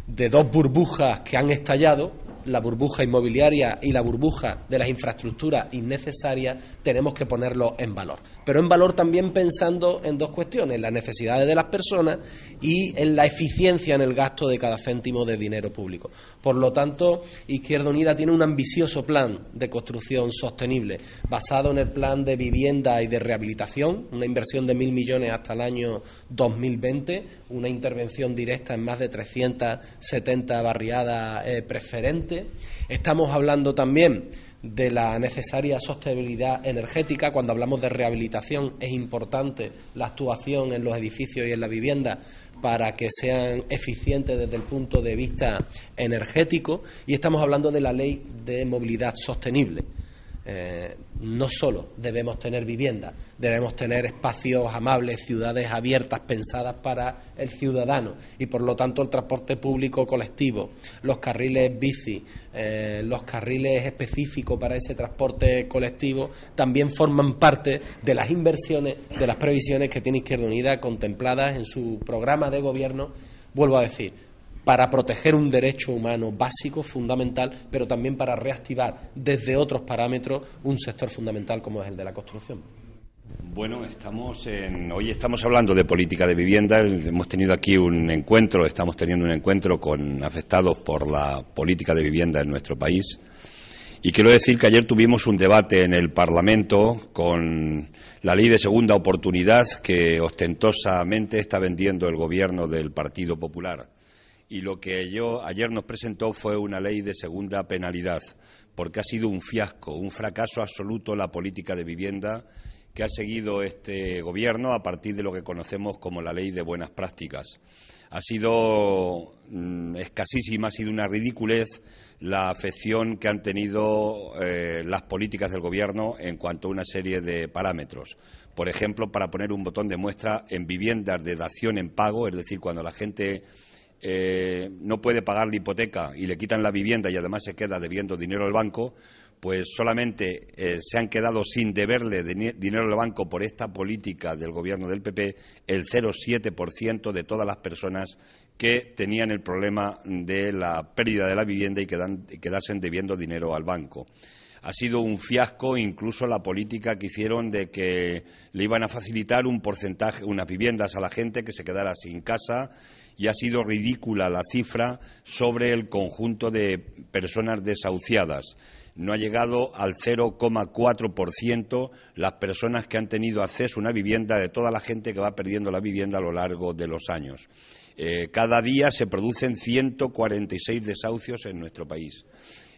de dos burbujas que han estallado, la burbuja inmobiliaria y la burbuja de las infraestructuras innecesarias, tenemos que ponerlo en valor. Pero en valor también pensando en dos cuestiones: las necesidades de las personas y en la eficiencia en el gasto de cada céntimo de dinero público. Por lo tanto, Izquierda Unida tiene un ambicioso plan de construcción sostenible basado en el plan de vivienda y de rehabilitación, una inversión de 1.000 millones hasta el año 2020, una intervención directa en más de 370 barriadas preferentes. Estamos hablando también de la necesaria sostenibilidad energética. Cuando hablamos de rehabilitación es importante la actuación en los edificios y en la vivienda para que sean eficientes desde el punto de vista energético, y estamos hablando de la ley de movilidad sostenible. No solo debemos tener vivienda, debemos tener espacios amables, ciudades abiertas pensadas para el ciudadano, y por lo tanto el transporte público colectivo, los carriles bici, los carriles específicos para ese transporte colectivo también forman parte de las inversiones, de las previsiones que tiene Izquierda Unida contempladas en su programa de gobierno, vuelvo a decir, para proteger un derecho humano básico, fundamental, pero también para reactivar desde otros parámetros un sector fundamental como es el de la construcción. Bueno, hoy estamos hablando de política de vivienda. Hemos tenido aquí estamos teniendo un encuentro con afectados por la política de vivienda en nuestro país. Y quiero decir que ayer tuvimos un debate en el Parlamento con la ley de segunda oportunidad que ostentosamente está vendiendo el gobierno del Partido Popular. Y lo que ayer nos presentó fue una ley de segunda penalidad, porque ha sido un fiasco, un fracaso absoluto la política de vivienda que ha seguido este gobierno a partir de lo que conocemos como la ley de buenas prácticas. Ha sido escasísima, ha sido una ridiculez la afección que han tenido las políticas del Gobierno en cuanto a una serie de parámetros. Por ejemplo, para poner un botón de muestra, en viviendas de dación en pago, es decir, cuando la gente no puede pagar la hipoteca y le quitan la vivienda y además se queda debiendo dinero al banco, pues solamente se han quedado sin deberle dinero al banco por esta política del Gobierno del PP el 0,7% de todas las personas que tenían el problema de la pérdida de la vivienda y quedasen debiendo dinero al banco. Ha sido un fiasco incluso la política que hicieron de que le iban a facilitar un porcentaje, unas viviendas a la gente que se quedara sin casa, y ha sido ridícula la cifra sobre el conjunto de personas desahuciadas. No ha llegado al 0,4% las personas que han tenido acceso a una vivienda de toda la gente que va perdiendo la vivienda a lo largo de los años. Cada día se producen 146 desahucios en nuestro país.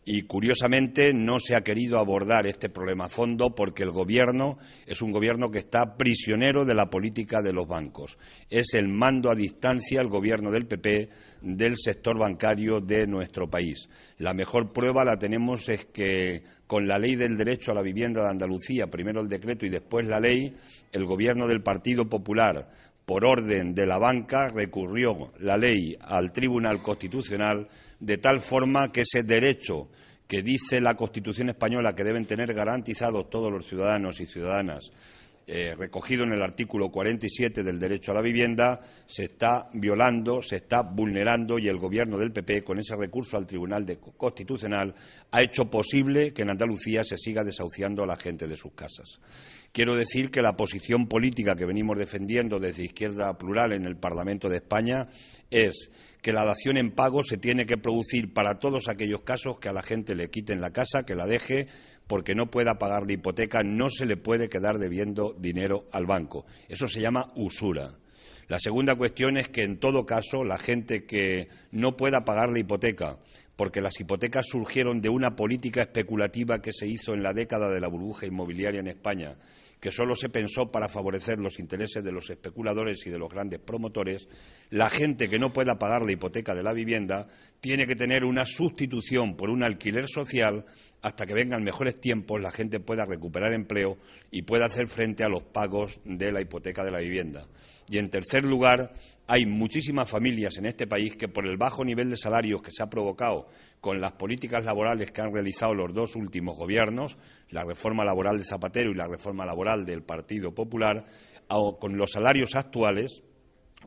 Y, curiosamente, no se ha querido abordar este problema a fondo porque el Gobierno es un Gobierno que está prisionero de la política de los bancos. Es el mando a distancia, el Gobierno del PP, del sector bancario de nuestro país. La mejor prueba la tenemos es que con la Ley del Derecho a la Vivienda de Andalucía, primero el decreto y después la ley, el Gobierno del Partido Popular, por orden de la banca, recurrió la ley al Tribunal Constitucional de tal forma que ese derecho que dice la Constitución española que deben tener garantizados todos los ciudadanos y ciudadanas, recogido en el artículo 47 del derecho a la vivienda, se está violando, se está vulnerando, y el Gobierno del PP, con ese recurso al Tribunal Constitucional, ha hecho posible que en Andalucía se siga desahuciando a la gente de sus casas. Quiero decir que la posición política que venimos defendiendo desde Izquierda Plural en el Parlamento de España es que la dación en pago se tiene que producir para todos aquellos casos que a la gente le quiten la casa, que la deje porque no pueda pagar la hipoteca, no se le puede quedar debiendo dinero al banco. Eso se llama usura. La segunda cuestión es que, en todo caso, la gente que no pueda pagar la hipoteca, porque las hipotecas surgieron de una política especulativa que se hizo en la década de la burbuja inmobiliaria en España, que solo se pensó para favorecer los intereses de los especuladores y de los grandes promotores, la gente que no pueda pagar la hipoteca de la vivienda tiene que tener una sustitución por un alquiler social hasta que vengan mejores tiempos, la gente pueda recuperar empleo y pueda hacer frente a los pagos de la hipoteca de la vivienda. Y, en tercer lugar, hay muchísimas familias en este país que, por el bajo nivel de salarios que se ha provocado con las políticas laborales que han realizado los dos últimos gobiernos, la reforma laboral de Zapatero y la reforma laboral del Partido Popular, con los salarios actuales,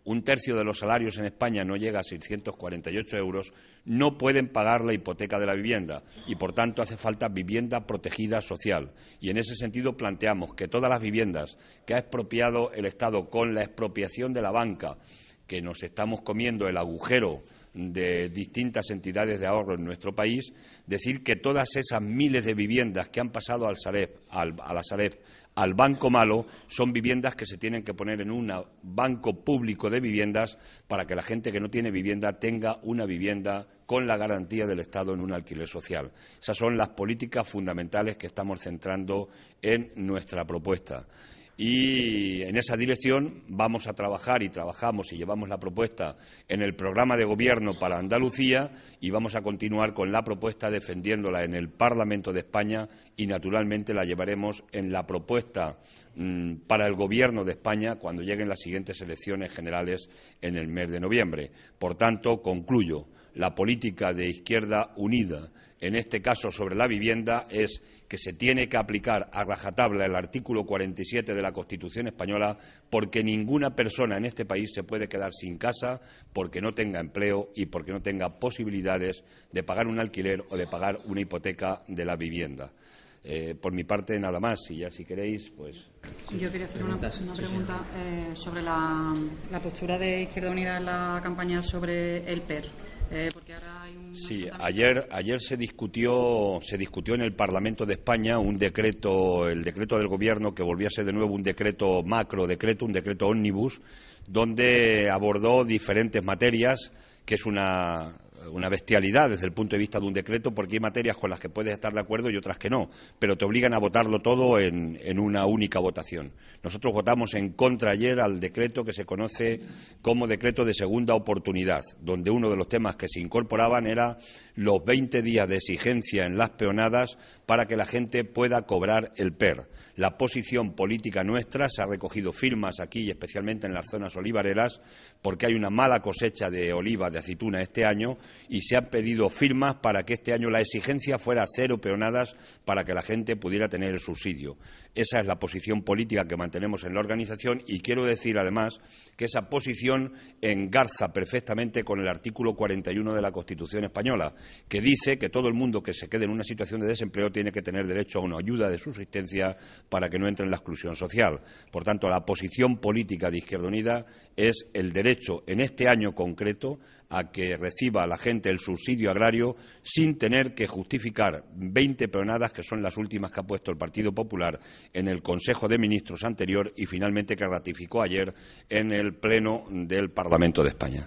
un tercio de los salarios en España no llega a 648 euros, no pueden pagar la hipoteca de la vivienda y, por tanto, hace falta vivienda protegida social. Y, en ese sentido, planteamos que todas las viviendas que ha expropiado el Estado con la expropiación de la banca, que nos estamos comiendo el agujero de distintas entidades de ahorro en nuestro país, decir que todas esas miles de viviendas que han pasado al Sareb, a la Sareb, al Banco Malo, son viviendas que se tienen que poner en un banco público de viviendas para que la gente que no tiene vivienda tenga una vivienda con la garantía del Estado en un alquiler social. Esas son las políticas fundamentales que estamos centrando en nuestra propuesta. Y en esa dirección vamos a trabajar y trabajamos y llevamos la propuesta en el programa de Gobierno para Andalucía y vamos a continuar con la propuesta defendiéndola en el Parlamento de España y, naturalmente, la llevaremos en la propuesta para el Gobierno de España cuando lleguen las siguientes elecciones generales en el mes de noviembre. Por tanto, concluyo, la política de Izquierda Unida, en este caso sobre la vivienda, es que se tiene que aplicar a rajatabla el artículo 47 de la Constitución española, porque ninguna persona en este país se puede quedar sin casa porque no tenga empleo y porque no tenga posibilidades de pagar un alquiler o de pagar una hipoteca de la vivienda. Por mi parte, nada más. Y ya, si queréis, pues... Yo quería hacer una pregunta sobre la postura de Izquierda Unida en la campaña sobre el PER. Porque ahora hay un... Sí, ayer se discutió en el Parlamento de España el decreto del Gobierno, que volvía a ser de nuevo un decreto un decreto ómnibus, donde abordó diferentes materias, que es una una bestialidad desde el punto de vista de un decreto, porque hay materias con las que puedes estar de acuerdo y otras que no, pero te obligan a votarlo todo en una única votación. Nosotros votamos en contra ayer al decreto que se conoce como decreto de segunda oportunidad, donde uno de los temas que se incorporaban era los 20 días de exigencia en las peonadas para que la gente pueda cobrar el PER. La posición política nuestra se ha recogido firmas aquí y especialmente en las zonas olivareras porque hay una mala cosecha de oliva, de aceituna este año y se han pedido firmas para que este año la exigencia fuera 0 peonadas para que la gente pudiera tener el subsidio. Esa es la posición política que mantenemos en la organización y quiero decir además que esa posición engarza perfectamente con el artículo 41 de la Constitución española, que dice que todo el mundo que se quede en una situación de desempleo tiene que tener derecho a una ayuda de subsistencia para que no entre en la exclusión social. Por tanto, la posición política de Izquierda Unida es el derecho, en este año concreto, a que reciba la gente el subsidio agrario sin tener que justificar 20 peonadas, que son las últimas que ha puesto el Partido Popular en el Consejo de Ministros anterior y finalmente que ratificó ayer en el Pleno del Parlamento de España.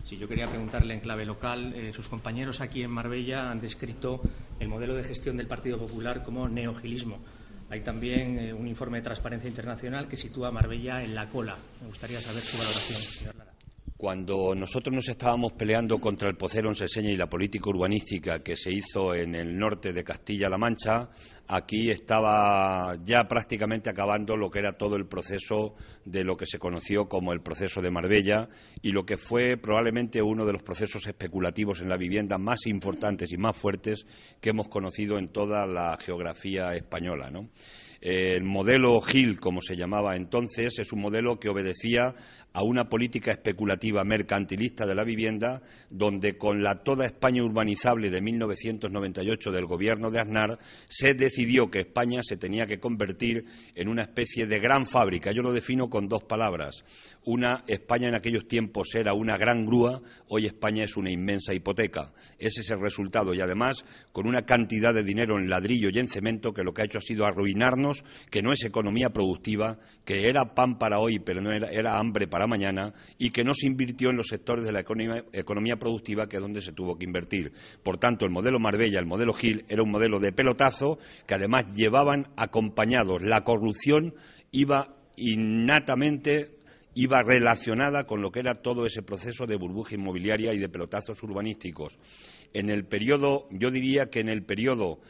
Sí, yo quería preguntarle en clave local. Sus compañeros aquí en Marbella han descrito el modelo de gestión del Partido Popular como neogilismo. Hay también un informe de Transparencia Internacional que sitúa a Marbella en la cola. Me gustaría saber su valoración, señor Lara. Cuando nosotros nos estábamos peleando contra el Pocero en Seseña y la política urbanística que se hizo en el norte de Castilla-La Mancha, aquí estaba ya prácticamente acabando lo que era todo el proceso de lo que se conoció como el proceso de Marbella y lo que fue probablemente uno de los procesos especulativos en la vivienda más importantes y más fuertes que hemos conocido en toda la geografía española, ¿no? El modelo Gil, como se llamaba entonces, es un modelo que obedecía a una política especulativa mercantilista de la vivienda, donde con la Toda España urbanizable de 1998 del Gobierno de Aznar se decidió que España se tenía que convertir en una especie de gran fábrica. Yo lo defino con 2 palabras. Una, España en aquellos tiempos era una gran grúa, hoy España es una inmensa hipoteca. Ese es el resultado y además con una cantidad de dinero en ladrillo y en cemento que lo que ha hecho ha sido arruinarnos, que no es economía productiva, que era pan para hoy pero no era hambre para mañana y que no se invirtió en los sectores de la economía productiva, que es donde se tuvo que invertir. Por tanto, el modelo Marbella, el modelo Gil, era un modelo de pelotazo que además llevaban acompañados. La corrupción iba innatamente relacionada con lo que era todo ese proceso de burbuja inmobiliaria y de pelotazos urbanísticos. En el periodo, yo diría que en el periodo,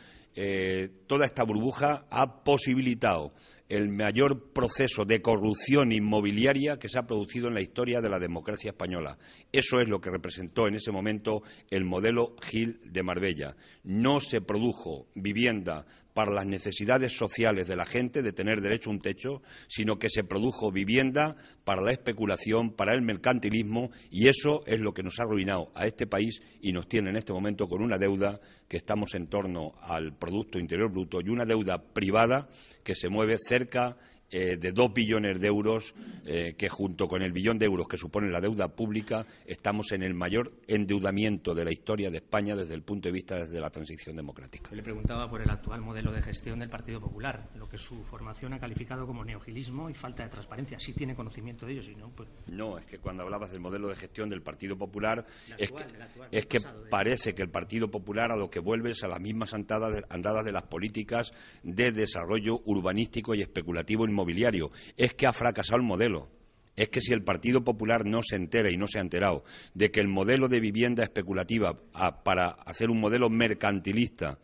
toda esta burbuja ha posibilitado el mayor proceso de corrupción inmobiliaria que se ha producido en la historia de la democracia española. Eso es lo que representó en ese momento el modelo Gil de Marbella. No se produjo vivienda para las necesidades sociales de la gente, de tener derecho a un techo, sino que se produjo vivienda para la especulación, para el mercantilismo, y eso es lo que nos ha arruinado a este país y nos tiene en este momento con una deuda que estamos en torno al Producto Interior Bruto y una deuda privada que se mueve cerca de 2 billones de euros, que junto con el billón de euros que supone la deuda pública, estamos en el mayor endeudamiento de la historia de España desde el punto de vista desde la transición democrática. Yo le preguntaba por el actual modelo de gestión del Partido Popular, lo que su formación ha calificado como neogilismo y falta de transparencia. ¿Sí tiene conocimiento de ello? Si no, pues... No, es que cuando hablabas del modelo de gestión del Partido Popular, es que parece que el Partido Popular a lo que vuelve es a las mismas andadas de las políticas de desarrollo urbanístico y especulativo inmobiliario. Es que ha fracasado el modelo. Es que si el Partido Popular no se entera y no se ha enterado de que el modelo de vivienda especulativa para hacer un modelo mercantilista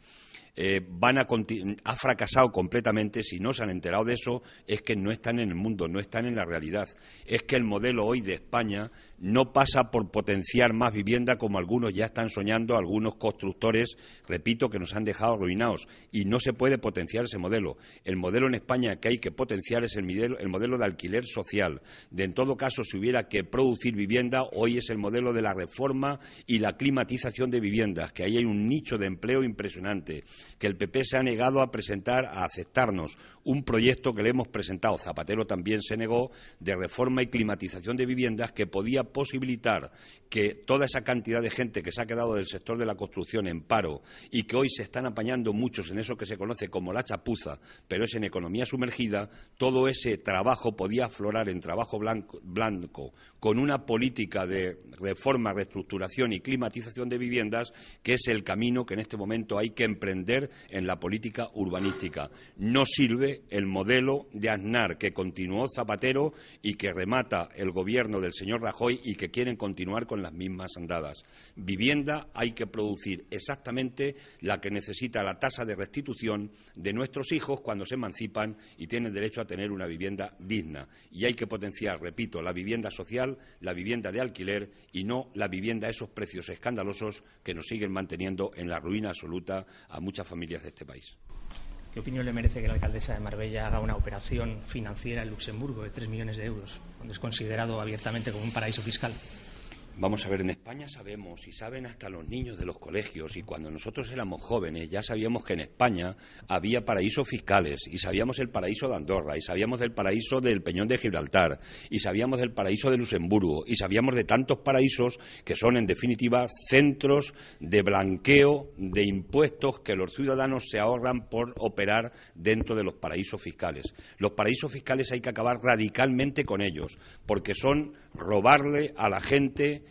ha fracasado completamente, si no se han enterado de eso, es que no están en el mundo, no están en la realidad. Es que el modelo hoy de España no pasa por potenciar más vivienda como algunos ya están soñando, algunos constructores, repito, que nos han dejado arruinados, y no se puede potenciar ese modelo. El modelo en España que hay que potenciar es el modelo de alquiler social. En todo caso, si hubiera que producir vivienda, hoy es el modelo de la reforma y la climatización de viviendas, que ahí hay un nicho de empleo impresionante, que el PP se ha negado a presentar, a aceptarnos un proyecto que le hemos presentado, Zapatero también se negó, de reforma y climatización de viviendas que podía posibilitar que toda esa cantidad de gente que se ha quedado del sector de la construcción en paro y que hoy se están apañando muchos en eso que se conoce como la chapuza, pero es en economía sumergida, todo ese trabajo podía aflorar en trabajo blanco con una política de reforma, reestructuración y climatización de viviendas, que es el camino que en este momento hay que emprender en la política urbanística. No sirve el modelo de Aznar que continuó Zapatero y que remata el gobierno del señor Rajoy y que quieren continuar con las mismas andadas. Vivienda hay que producir exactamente la que necesita la tasa de restitución de nuestros hijos cuando se emancipan y tienen derecho a tener una vivienda digna. Y hay que potenciar, repito, la vivienda social, la vivienda de alquiler y no la vivienda a esos precios escandalosos que nos siguen manteniendo en la ruina absoluta a muchas familias de este país. ¿Qué opinión le merece que la alcaldesa de Marbella haga una operación financiera en Luxemburgo de 3 millones de euros, donde es considerado abiertamente como un paraíso fiscal? Vamos a ver, en España sabemos, y saben hasta los niños de los colegios, y cuando nosotros éramos jóvenes ya sabíamos que en España había paraísos fiscales, y sabíamos el paraíso de Andorra, y sabíamos del paraíso del Peñón de Gibraltar, y sabíamos del paraíso de Luxemburgo, y sabíamos de tantos paraísos que son, en definitiva, centros de blanqueo de impuestos que los ciudadanos se ahorran por operar dentro de los paraísos fiscales. Los paraísos fiscales hay que acabar radicalmente con ellos, porque son robarle a la gente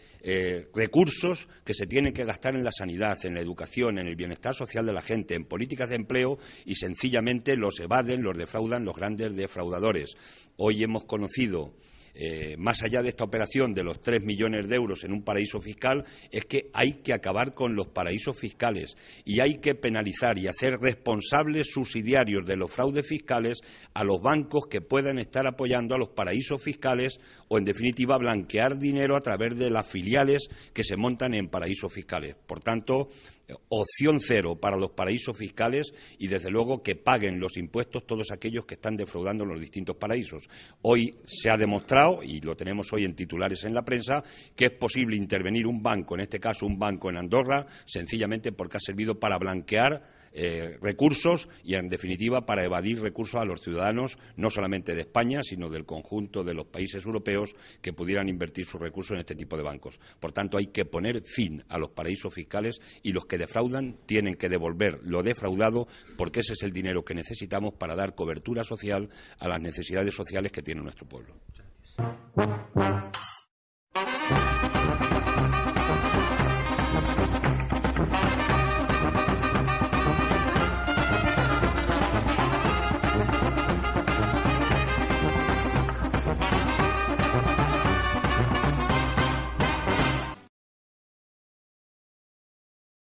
recursos que se tienen que gastar en la sanidad, en la educación, en el bienestar social de la gente, en políticas de empleo, y sencillamente los evaden, los defraudan los grandes defraudadores. Hoy hemos conocido, más allá de esta operación de los 3 millones de euros en un paraíso fiscal, es que hay que acabar con los paraísos fiscales y hay que penalizar y hacer responsables subsidiarios de los fraudes fiscales a los bancos que puedan estar apoyando a los paraísos fiscales o, en definitiva, blanquear dinero a través de las filiales que se montan en paraísos fiscales. Por tanto, opción cero para los paraísos fiscales y, desde luego, que paguen los impuestos todos aquellos que están defraudando en los distintos paraísos. Hoy se ha demostrado, y lo tenemos hoy en titulares en la prensa, que es posible intervenir un banco, en este caso un banco en Andorra, sencillamente porque ha servido para blanquear recursos y, en definitiva, para evadir recursos a los ciudadanos, no solamente de España, sino del conjunto de los países europeos que pudieran invertir sus recursos en este tipo de bancos. Por tanto, hay que poner fin a los paraísos fiscales y los que defraudan tienen que devolver lo defraudado, porque ese es el dinero que necesitamos para dar cobertura social a las necesidades sociales que tiene nuestro pueblo. Muchas gracias.